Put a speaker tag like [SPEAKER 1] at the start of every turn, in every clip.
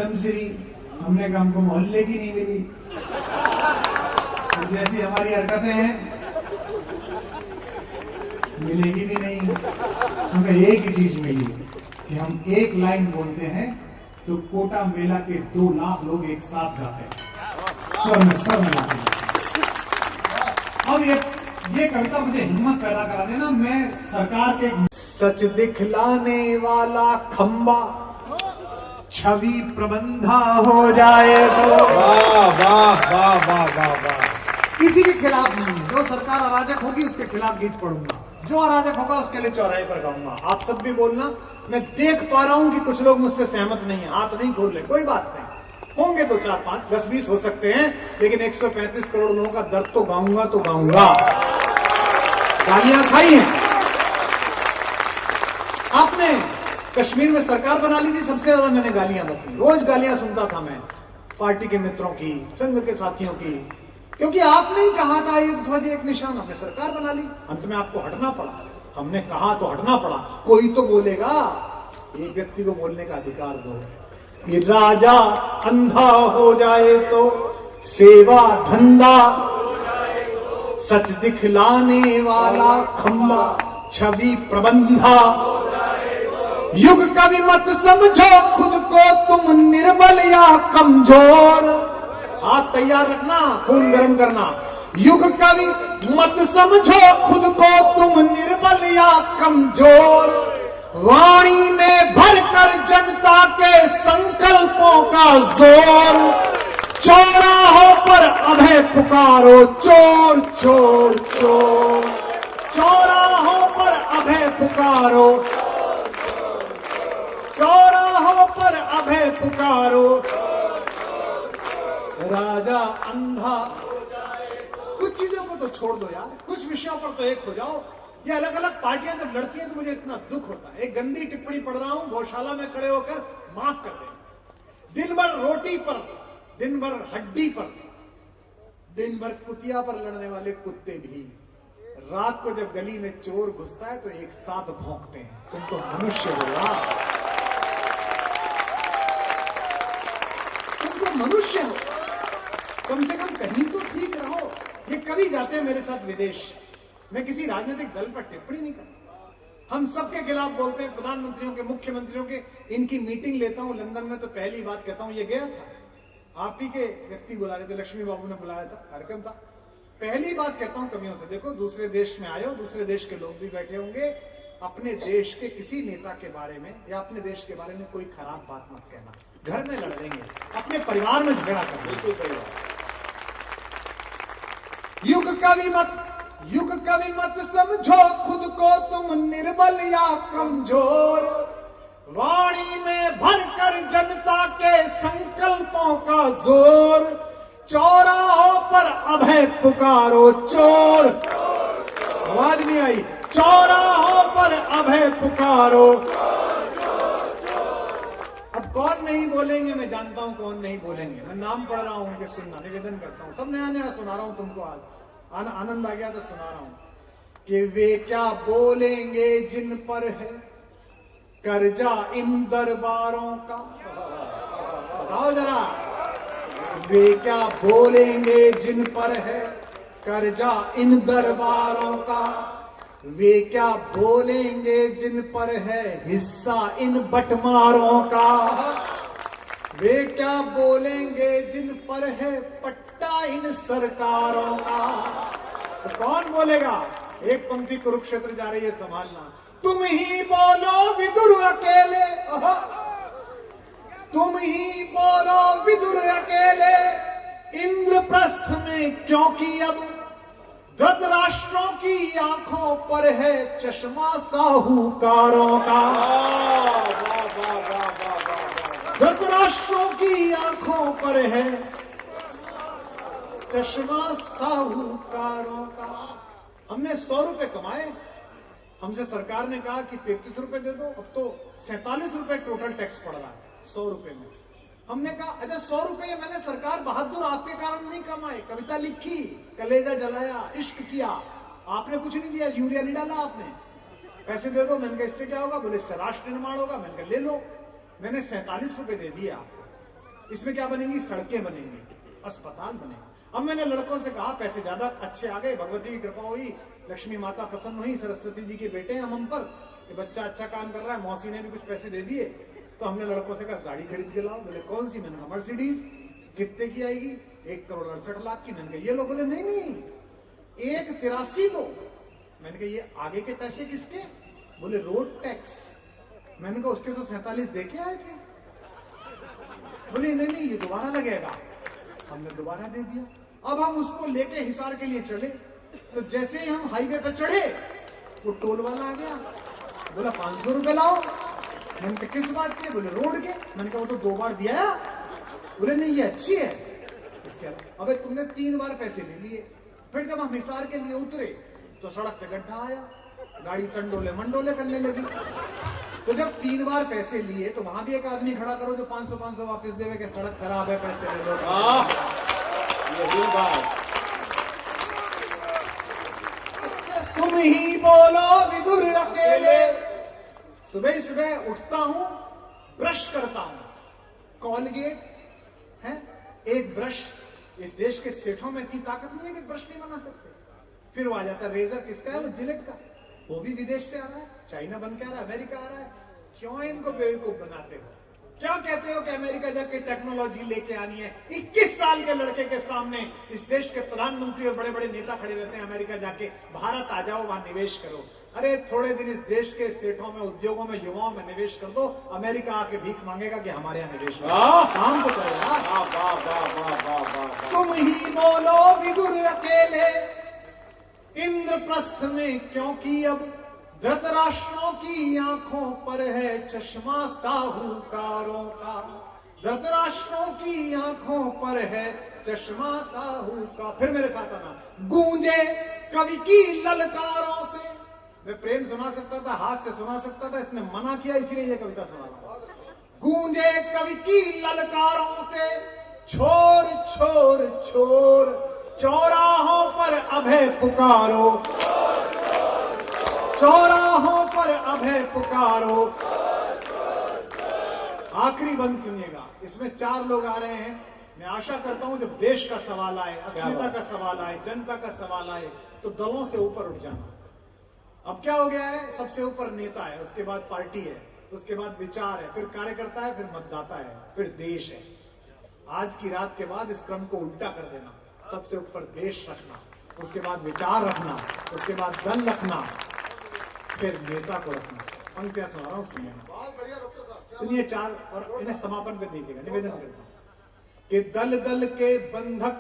[SPEAKER 1] पद्मश्री, हमने कहा हमको मोहल्ले की नहीं मिली। तो जैसी हमारी हरकतें हैं मिलेगी भी नहीं। हमें एक ही चीज मिली कि हम एक लाइन बोलते हैं तो कोटा मेला के 2 लाख लोग एक साथ गाते हैं, स्वर में स्वर मिलाते हैं। अब ये कविता मुझे हिम्मत पैदा करा देना। मैं सरकार के सच दिखलाने वाला खंबा छवि प्रबंधा हो जाए तो
[SPEAKER 2] वाह वाह वाह वाह वाह वाह।
[SPEAKER 1] किसी के खिलाफ नहीं, जो सरकार अराजक होगी उसके खिलाफ गीत पढ़ूंगा, जो अराजक होगा उसके लिए चौराहे पर गाऊंगा। आप सब भी बोलना। मैं देख पा रहा हूं कि कुछ लोग मुझसे सहमत नहीं है, हाथ नहीं खोल रहे, कोई बात नहीं, होंगे तो 4, 5, 10, 20 हो सकते हैं, लेकिन 135 करोड़ लोगों का दर्द तो गाऊंगा तो गाऊंगा। गालियां खाई हैं आपने, कश्मीर में सरकार बना ली थी, सबसे ज्यादा मैंने गालियां बकी, रोज गालियां सुनता था मैं, पार्टी के मित्रों की, संघ के साथियों की, क्योंकि आपने ही कहा था ये ध्वज एक निशान, हमने सरकार बना ली, अंत में आपको हटना पड़ा। हमने कहा तो हटना पड़ा, कोई तो बोलेगा, एक व्यक्ति को बोलने का अधिकार दो। ये राजा अंधा हो जाए तो सेवा धंधा, सच दिखलाने वाला खंबा छवि प्रबंधा, युग कभी मत समझो खुद को तुम निर्बल या कमजोर। हाथ तैयार रखना, खून गर्म करना। युग कभी मत समझो खुद को तुम निर्बल या कमजोर, वाणी में भरकर जनता के संकल्पों का जोर, चौराहों पर अभय पुकारो चोर चोर चोर, चौराहों पर अभय पुकारो, चौराहों पर अभय पुकारो, राजा अंधा। कुछ चीजों को तो छोड़ दो यार, कुछ विषयों पर तो एक हो जाओ। ये अलग अलग पार्टियां जब लड़ती हैं तो मुझे इतना दुख होता है। एक गंदी टिप्पणी पढ़ रहा हूं, गौशाला में खड़े होकर, माफ कर दें। दिन भर रोटी पर, दिन भर हड्डी पर, दिन भर कुतिया पर लड़ने वाले कुत्ते भी रात को जब गली में चोर घुसता है तो एक साथ भौंकते हैं। तुम तो मनुष्य हो यार, तुम तो मनुष्य हो, कम से कम कहीं तो ठीक रहो। ये कभी जाते हैं मेरे साथ विदेश, मैं किसी राजनीतिक दल पर टिप्पणी नहीं करता, हम सबके खिलाफ बोलते हैं, प्रधानमंत्रियों के, मुख्यमंत्रियों के। इनकी मीटिंग लेता हूं लंदन में तो पहली बात कहता हूं, ये गया था, आप ही के व्यक्ति बुला रहे थे, लक्ष्मी बाबू ने बुलाया था, कार्यक्रम था। पहली बात कहता हूं कवियों से, देखो दूसरे देश में आए हो, दूसरे देश के लोग भी बैठे होंगे, अपने देश के किसी नेता के बारे में या अपने देश के बारे में कोई खराब बात मत कहना। घर में लड़ेंगे, अपने परिवार में झगड़ा करना, बिल्कुल सही बात। युग कभी मत समझो खुद को तुम निर्बल या कमजोर, वाणी में भरकर जनता के संकल्पों का जोर, चौराहों पर अभय पुकारो चोर। आवाज नहीं आई, चौराहों पर अभय पुकारो। अब कौन नहीं बोलेंगे, मैं जानता हूं कौन नहीं बोलेंगे, मैं नाम पढ़ रहा हूं, उनके सुनना निवेदन करता हूं। सब नया नया सुना रहा हूं तुमको, आज आनंद आ गया तो सुना रहा हूं कि वे क्या बोलेंगे जिन पर है कर्जा इन दरबारों का। बताओ जरा, वे क्या बोलेंगे जिन पर है कर्जा इन दरबारों का, वे क्या बोलेंगे जिन पर है हिस्सा इन बंटवारों का, वे क्या बोलेंगे जिन पर है पट्टा इन सरकारों का। तो कौन बोलेगा? एक पंक्ति कुरुक्षेत्र जा रही है, संभालना। तुम ही बोलो विदुर अकेले, तुम ही बोलो विदुर अकेले, इंद्रप्रस्थ में क्योंकि अब धृतराष्ट्रों की आंखों पर है चश्मा साहूकारों का। धृतराष्ट्रों की आंखों पर है चश्मा साहूकारों का। हमने 100 रुपए कमाए, हमसे सरकार ने कहा कि 33 रुपए दे दो, अब तो 47 रुपए टोटल टैक्स पड़ रहा है 100 रुपए में। हमने कहा अच्छा 100 रुपए मैंने सरकार बहादुर आपके कारण नहीं कमाए, कविता लिखी, कलेजा जलाया, इश्क किया, आपने कुछ नहीं दिया, यूरिया नहीं डाला आपने, पैसे दे दो। मैंने कहा इससे क्या होगा? बोले इससे राष्ट्र निर्माण होगा। मैंने कहा ले लो। मैंने 47 रुपए दे दिए आपको, इसमें क्या बनेंगी? सड़कें बनेंगी, अस्पताल बनेंगे। अब मैंने लड़कों से कहा पैसे ज्यादा अच्छे आ गए, भगवती की कृपा हुई, लक्ष्मी माता प्रसन्न हुई, सरस्वती जी के बेटे हैं हम पर, कि बच्चा अच्छा काम कर रहा है, मौसी ने भी कुछ पैसे दे दिए। तो हमने लड़कों से कहा गाड़ी खरीद के लाओ। बोले कौन सी? मैंने कहा मर्सिडीज। कितने की आएगी? 1,68,00,000 की। मैंने कहा ये लोग बोले नहीं नहीं 1,83 दो। मैंने कहा ये आगे के पैसे किसके? बोले रोड टैक्स। मैंने कहा उसके तो 47 दे के आए थे। बोले नहीं नहीं ये दोबारा लगेगा। हमने दोबारा दे दिया। अब हम उसको लेके हिसार के लिए चले, तो जैसे ही हम हाईवे पे चढ़े वो टोल वाला आ गया, बोला 500 रुपए लाओ। मैंने कहा किस बात के? बोले रोड के। मैंने कहा वो तो 2 बार दिया है। बोले नहीं ये अच्छी है। इसके अबे तुमने 3 बार पैसे ले लिए। फिर जब हम हिसार के लिए उतरे तो सड़क पे गड्ढा आया, गाड़ी तंडोले मंडोले करने लगी। तो जब 3 बार पैसे लिए तो वहां भी एक आदमी खड़ा करो जो 500 वापस देवे के सड़क खराब है पैसे ले लो।
[SPEAKER 2] यही बात।
[SPEAKER 1] तुम ही बोलो विदुर अकेले। सुबह सुबह उठता हूं, ब्रश करता हूं, कॉलगेट है एक ब्रश। इस देश के सेठों में इतनी ताकत नहीं है कि ब्रश नहीं बना सकते। फिर वो आ जाता है रेजर, किसका है? वो जिलेट का। वो भी विदेश से आ रहा है, चाइना बन के आ रहा है, अमेरिका आ रहा है। क्यों इनको बेवकूफ बनाते हो? क्या कहते हो कि अमेरिका जाके टेक्नोलॉजी लेके आनी है? 21 साल के लड़के के सामने इस देश के प्रधानमंत्री और बड़े बड़े नेता खड़े रहते हैं, अमेरिका जाके भारत आ जाओ वहां निवेश करो। अरे थोड़े दिन इस देश के सेठों में, उद्योगों में, युवाओं में निवेश कर दो। अमेरिका आके भीख मांगेगा कि हमारे यहाँ निवेश काम तो करेगा। तुम ही बोलो विदुर अकेले, इंद्रप्रस्थ में क्योंकि अब धृतराष्ट्रों की आंखों पर है चश्मा साहूकारों का। धृतराष्ट्रों की आंखों पर है चश्मा साहू का। फिर मेरे साथ आना। गूंजे कवि की ललकारों से। मैं प्रेम सुना सकता था, हाथ से सुना सकता था, इसने मना किया इसीलिए ये कविता सुना रहा हूं। गूंजे कवि की ललकारों से, छोर छोर छोर चौराहों पर अभय पुकारो, चौराहों पर अभय पुकारो। आखिरी बंद सुनिएगा, इसमें 4 लोग आ रहे हैं। मैं आशा करता हूं जब देश का सवाल आए, अस्मिता का सवाल आए, जनता का सवाल आए, तो दलों से ऊपर उठ जाना। अब क्या हो गया है? सबसे ऊपर नेता है, उसके बाद पार्टी है, उसके बाद विचार है, फिर कार्यकर्ता है, फिर मतदाता है, फिर देश है। आज की रात के बाद इस क्रम को उल्टा कर देना। सबसे ऊपर देश रखना, उसके बाद विचार रखना, उसके बाद दल रखना, फिर नेता को रखना। पंक्तियां सुना रहा हूं, सुनिए। बहुत बढ़िया डॉक्टर साहब, सुनिए 4 और इन्हें समापन कर दीजिएगा। निवेदन करता हूं कि दल दल के बंधक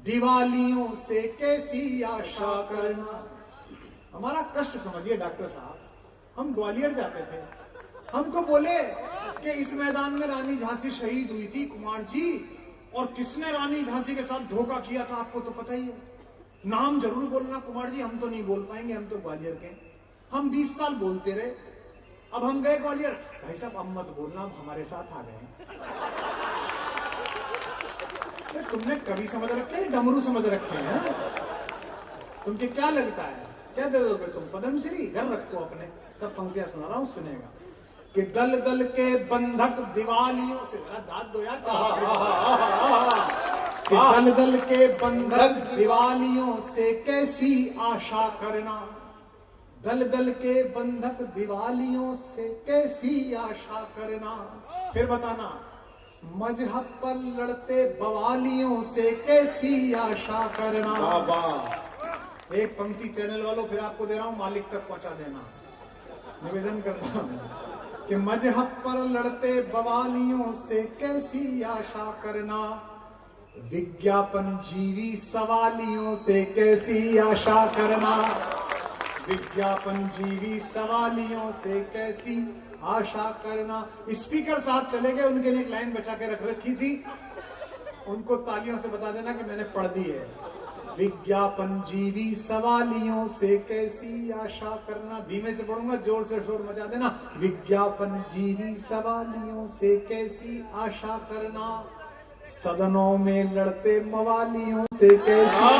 [SPEAKER 1] दिवालियों से कैसी आशा करना। हमारा कष्ट समझिए डॉक्टर साहब, हम ग्वालियर जाते थे, हमको बोले कि इस मैदान में रानी झांसी शहीद हुई थी कुमार जी, और किसने रानी झांसी के साथ धोखा किया था आपको तो पता ही है। नाम जरूर बोलना कुमार जी, हम तो नहीं बोल पाएंगे, हम तो ग्वालियर के। हम 20 साल बोलते रहे। अब हम गए ग्वालियर, भाई साहब अब मत बोलना, अब हमारे साथ आ गए। तुमने कवि समझ रखे हैं, डमरू समझ रखे हैं? तुमके क्या लगता है, क्या दे दोगे तुम? पद्मश्री घर रखो अपने। तब पंक्तियां सुना रहा हूं, सुनेगा कि दल दल के बंधक दिवालियों से, जरा दाद दो यार। कि दल दल के बंधक दिवालियों से कैसी आशा करना। दल दल के बंधक दिवालियों से कैसी आशा करना। फिर बताना, मजहब पर लड़ते बवालियों से कैसी आशा करना। एक पंक्ति चैनल वालों फिर आपको दे रहा हूं, मालिक तक पहुंचा देना। निवेदन करता हूं कि मजहब पर लड़ते बवालियों से कैसी आशा करना। विज्ञापन जीवी सवालियों से कैसी आशा करना। विज्ञापन जीवी सवालियों से कैसी आशा करना। स्पीकर साहब चले गए, उनके लिए एक लाइन बचा के रख रखी थी, उनको तालियों से बता देना कि मैंने पढ़ दी है। विज्ञापन जीवी सवालियों से कैसी आशा करना। धीमे से पढ़ूंगा, जोर से शोर मचा देना। विज्ञापन जीवी सवालियों से कैसी आशा करना। सदनों में लड़ते मवालियों से कैसी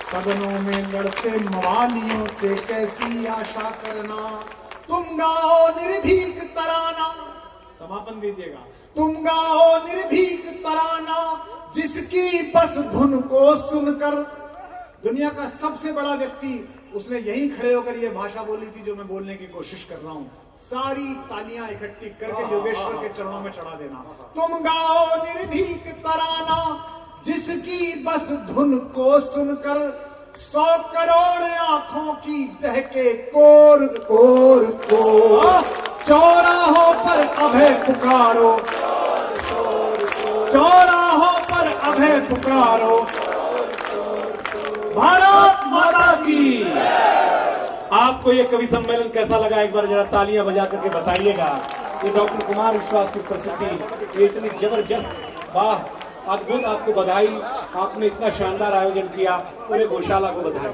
[SPEAKER 1] सदनों में लड़ते मवालियों से कैसी आशा करना। तुम गाओ निर्भीक तराना, समापन दीजिएगा। तुम गाओ निर्भीक तराना, जिसकी बस धुन को सुनकर। दुनिया का सबसे बड़ा व्यक्ति, उसने यहीं खड़े होकर यह भाषा बोली थी जो मैं बोलने की कोशिश कर रहा हूं। सारी तालियां इकट्ठी करके योगेश्वर के चरणों में चढ़ा देना। तुम गाओ निर्भीक तराना, जिसकी बस धुन को सुनकर 100 करोड़ आंखों की दहके कोर कोर कोर। चौराहों पर अभय पुकारो, चौराहों पर अभय पुकारो। भारत माता की।
[SPEAKER 2] आपको ये कवि सम्मेलन कैसा लगा, एक बार जरा तालियां बजा करके बताइएगा। ये डॉक्टर कुमार विश्वास की प्रस्तुति ये इतनी जबरदस्त, वाह, अद्भुत। आपको बधाई, आपने इतना शानदार आयोजन किया, पूरे गौशाला को बधाई।